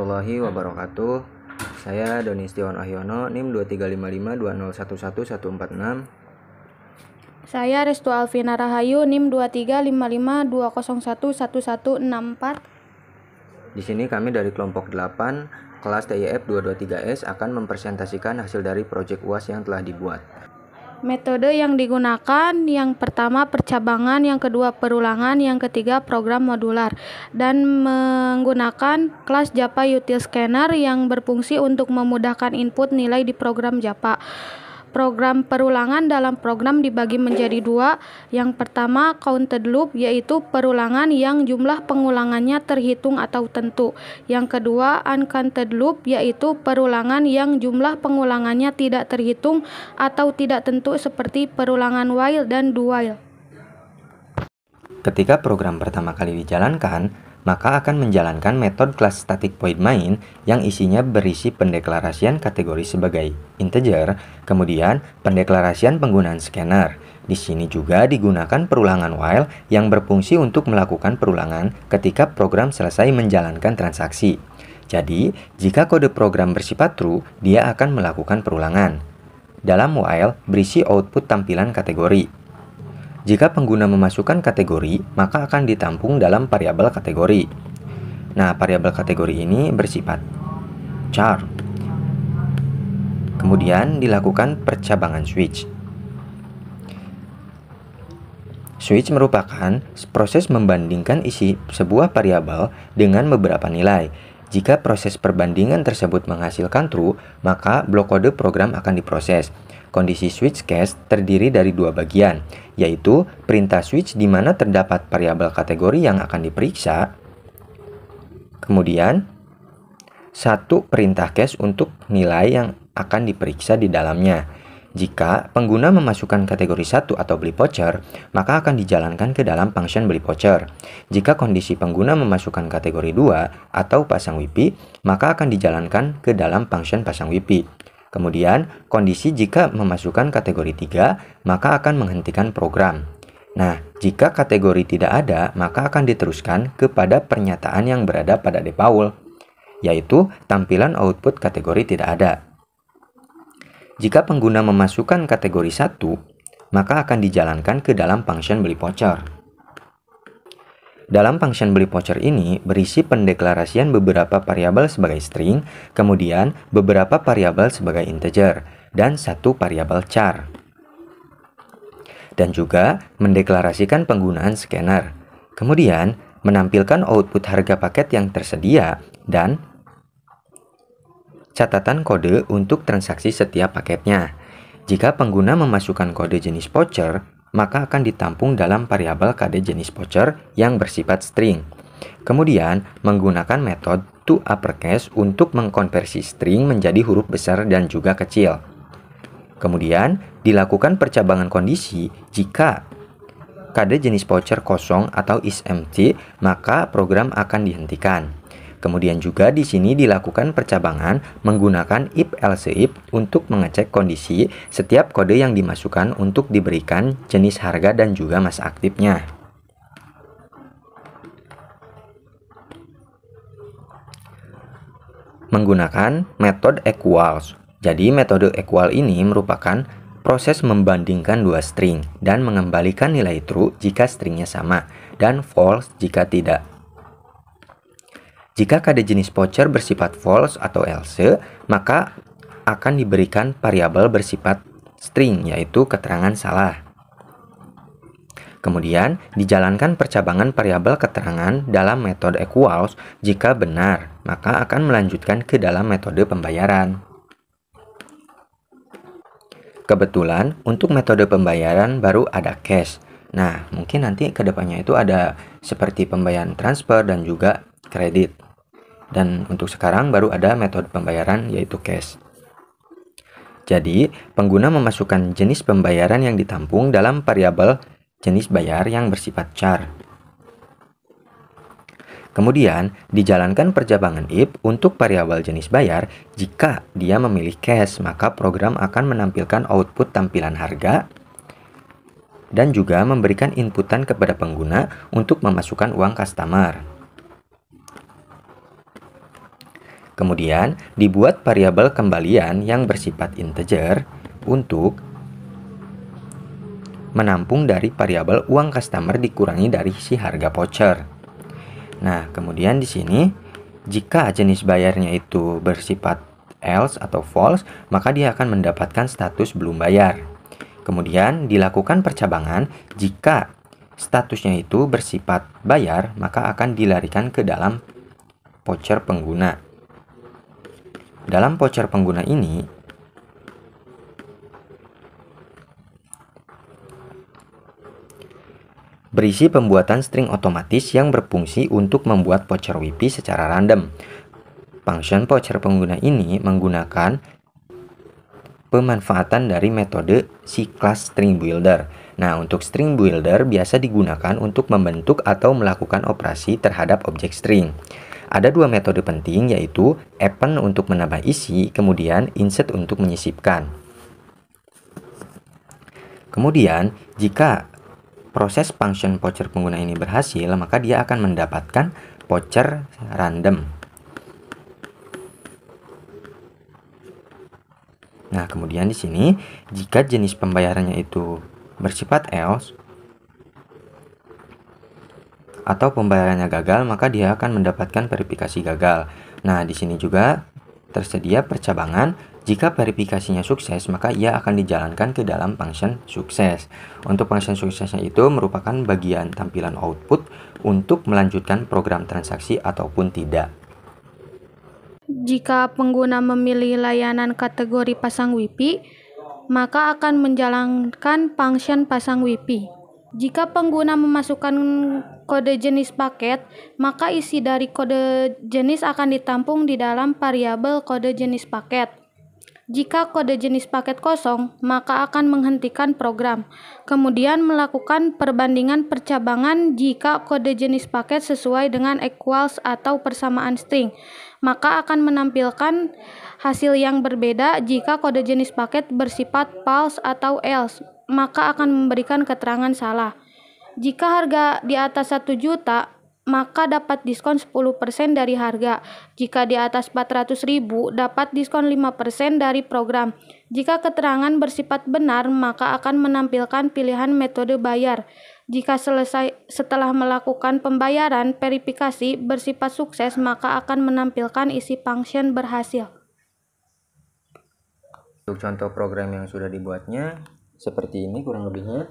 warahmatullahi wabarakatuh. Saya Doni Setiawan Ahyono, NIM 235520111146. Saya Restu Alvina Rahayu, NIM 235520111164. Di sini kami dari kelompok 8 kelas TIF 223S akan mempresentasikan hasil dari proyek UAS yang telah dibuat. Metode yang digunakan, yang pertama percabangan, yang kedua perulangan, yang ketiga program modular, dan menggunakan kelas Japa Util Scanner yang berfungsi untuk memudahkan input nilai di program Japa. Program perulangan dalam program dibagi menjadi dua. Yang pertama counted loop, yaitu perulangan yang jumlah pengulangannya terhitung atau tentu. Yang kedua uncounted loop, yaitu perulangan yang jumlah pengulangannya tidak terhitung atau tidak tentu seperti perulangan while dan do while. Ketika program pertama kali dijalankan, maka akan menjalankan metode kelas static void main yang isinya berisi pendeklarasian kategori sebagai integer, kemudian pendeklarasian penggunaan scanner. Di sini juga digunakan perulangan while yang berfungsi untuk melakukan perulangan ketika program selesai menjalankan transaksi. Jadi, jika kode program bersifat true, dia akan melakukan perulangan. Dalam while berisi output tampilan kategori. Jika pengguna memasukkan kategori, maka akan ditampung dalam variabel kategori. Nah, variabel kategori ini bersifat char. Kemudian dilakukan percabangan switch. Switch merupakan proses membandingkan isi sebuah variabel dengan beberapa nilai. Jika proses perbandingan tersebut menghasilkan true, maka blok kode program akan diproses. Kondisi switch case terdiri dari dua bagian, yaitu perintah switch di mana terdapat variabel kategori yang akan diperiksa, kemudian satu perintah case untuk nilai yang akan diperiksa di dalamnya. Jika pengguna memasukkan kategori 1 atau beli voucher, maka akan dijalankan ke dalam function beli voucher. Jika kondisi pengguna memasukkan kategori 2 atau pasang WiFi, maka akan dijalankan ke dalam function pasang WiFi. Kemudian, kondisi jika memasukkan kategori 3, maka akan menghentikan program. Nah, jika kategori tidak ada, maka akan diteruskan kepada pernyataan yang berada pada default, yaitu tampilan output kategori tidak ada. Jika pengguna memasukkan kategori 1, maka akan dijalankan ke dalam function beli voucher. Dalam function beli voucher ini berisi pendeklarasian beberapa variabel sebagai string, kemudian beberapa variabel sebagai integer, dan satu variabel char. Dan juga mendeklarasikan penggunaan scanner. Kemudian menampilkan output harga paket yang tersedia dan catatan kode untuk transaksi setiap paketnya. Jika pengguna memasukkan kode jenis voucher, maka akan ditampung dalam variabel kode jenis voucher yang bersifat string. Kemudian, menggunakan metode toUpperCase untuk mengkonversi string menjadi huruf besar dan juga kecil. Kemudian, dilakukan percabangan kondisi jika kode jenis voucher kosong atau is empty, maka program akan dihentikan. Kemudian juga di sini dilakukan percabangan menggunakan if else if untuk mengecek kondisi setiap kode yang dimasukkan untuk diberikan jenis harga dan juga masa aktifnya. Menggunakan metode equals. Jadi metode equal ini merupakan proses membandingkan dua string dan mengembalikan nilai true jika stringnya sama dan false jika tidak. Jika kode jenis voucher bersifat false atau else, maka akan diberikan variabel bersifat string, yaitu keterangan salah. Kemudian, dijalankan percabangan variabel keterangan dalam metode equals. Jika benar, maka akan melanjutkan ke dalam metode pembayaran. Kebetulan, untuk metode pembayaran baru ada cash. Nah, mungkin nanti ke depannya itu ada seperti pembayaran transfer dan juga kredit. Dan untuk sekarang baru ada metode pembayaran yaitu cash. Jadi, pengguna memasukkan jenis pembayaran yang ditampung dalam variabel jenis bayar yang bersifat char. Kemudian, dijalankan percabangan if untuk variabel jenis bayar. Jika dia memilih cash, maka program akan menampilkan output tampilan harga dan juga memberikan inputan kepada pengguna untuk memasukkan uang customer. Kemudian, dibuat variabel kembalian yang bersifat integer untuk menampung dari variabel uang customer dikurangi dari si harga voucher. Nah, kemudian di sini jika jenis bayarnya itu bersifat else atau false, maka dia akan mendapatkan status belum bayar. Kemudian dilakukan percabangan jika statusnya itu bersifat bayar, maka akan dilarikan ke dalam voucher pengguna. Dalam voucher pengguna ini, berisi pembuatan string otomatis yang berfungsi untuk membuat voucher WIPI secara random. Function voucher pengguna ini menggunakan pemanfaatan dari metode si kelas string builder. Nah, untuk string builder biasa digunakan untuk membentuk atau melakukan operasi terhadap objek string. Ada dua metode penting, yaitu append untuk menambah isi, kemudian insert untuk menyisipkan. Kemudian, jika proses function voucher pengguna ini berhasil, maka dia akan mendapatkan voucher random. Nah, kemudian di sini, jika jenis pembayarannya itu bersifat else, atau pembayarannya gagal, maka dia akan mendapatkan verifikasi gagal. Nah, di sini juga tersedia percabangan. Jika verifikasinya sukses, maka ia akan dijalankan ke dalam function sukses. Untuk function suksesnya itu merupakan bagian tampilan output untuk melanjutkan program transaksi ataupun tidak. Jika pengguna memilih layanan kategori pasang WIPI, maka akan menjalankan function pasang WIPI. Jika pengguna memasukkan kode jenis paket, maka isi dari kode jenis akan ditampung di dalam variabel kode jenis paket. Jika kode jenis paket kosong, maka akan menghentikan program. Kemudian melakukan perbandingan percabangan jika kode jenis paket sesuai dengan equals atau persamaan string, maka akan menampilkan hasil yang berbeda. Jika kode jenis paket bersifat false atau else, maka akan memberikan keterangan salah. Jika harga di atas 1 juta, maka dapat diskon 10% dari harga. Jika di atas 400.000, dapat diskon 5% dari program. Jika keterangan bersifat benar, maka akan menampilkan pilihan metode bayar. Jika setelah melakukan pembayaran, verifikasi bersifat sukses, maka akan menampilkan isi function berhasil. Untuk contoh program yang sudah dibuatnya seperti ini kurang lebihnya.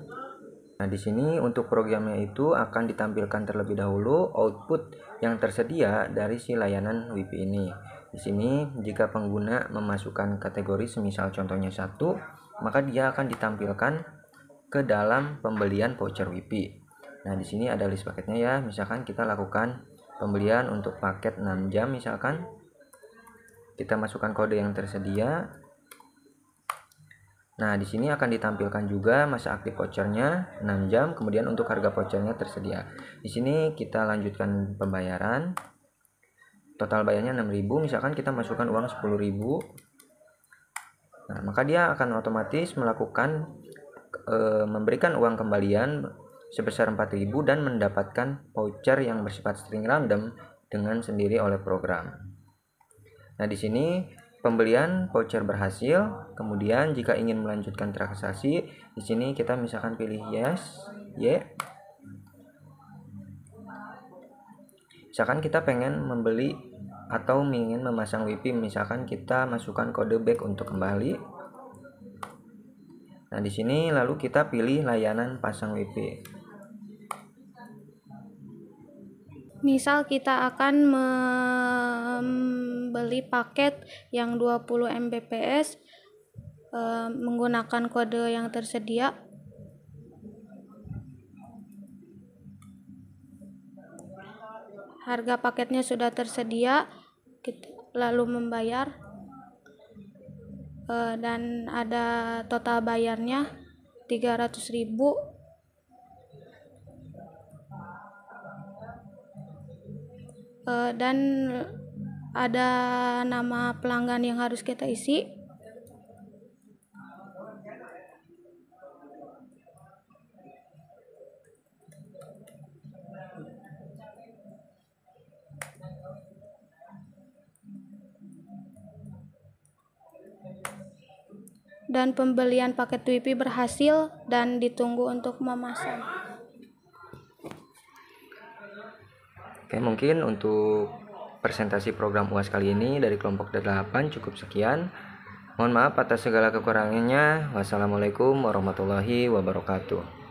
Nah, di sini untuk programnya itu akan ditampilkan terlebih dahulu output yang tersedia dari si layanan WIPI ini. Di sini jika pengguna memasukkan kategori semisal contohnya 1, maka dia akan ditampilkan ke dalam pembelian voucher WIPI. Nah, di sini ada list paketnya ya. Misalkan kita lakukan pembelian untuk paket 6 jam misalkan. Kita masukkan kode yang tersedia. Nah, di sini akan ditampilkan juga masa aktif vouchernya 6 jam, kemudian untuk harga vouchernya tersedia. Di sini kita lanjutkan pembayaran. Total bayarnya 6.000, misalkan kita masukkan uang 10.000. Nah, maka dia akan otomatis melakukan memberikan uang kembalian sebesar 4.000 dan mendapatkan voucher yang bersifat string random dengan sendiri oleh program. Nah, di sini pembelian voucher berhasil. Kemudian jika ingin melanjutkan transaksi, di sini kita misalkan pilih yes, y. Misalkan kita pengen membeli atau ingin memasang WIPI, misalkan kita masukkan kode back untuk kembali. Nah, di sini lalu kita pilih layanan pasang WIPI. Misal kita akan membeli paket yang 20 Mbps menggunakan kode yang tersedia. Harga paketnya sudah tersedia, kita lalu membayar dan ada total bayarnya 300.000. Dan ada nama pelanggan yang harus kita isi. dan pembelian paket WiFi berhasil dan ditunggu untuk memasang. Oke, mungkin untuk presentasi program UAS kali ini dari kelompok 8 cukup sekian. Mohon maaf atas segala kekurangannya. Wassalamualaikum warahmatullahi wabarakatuh.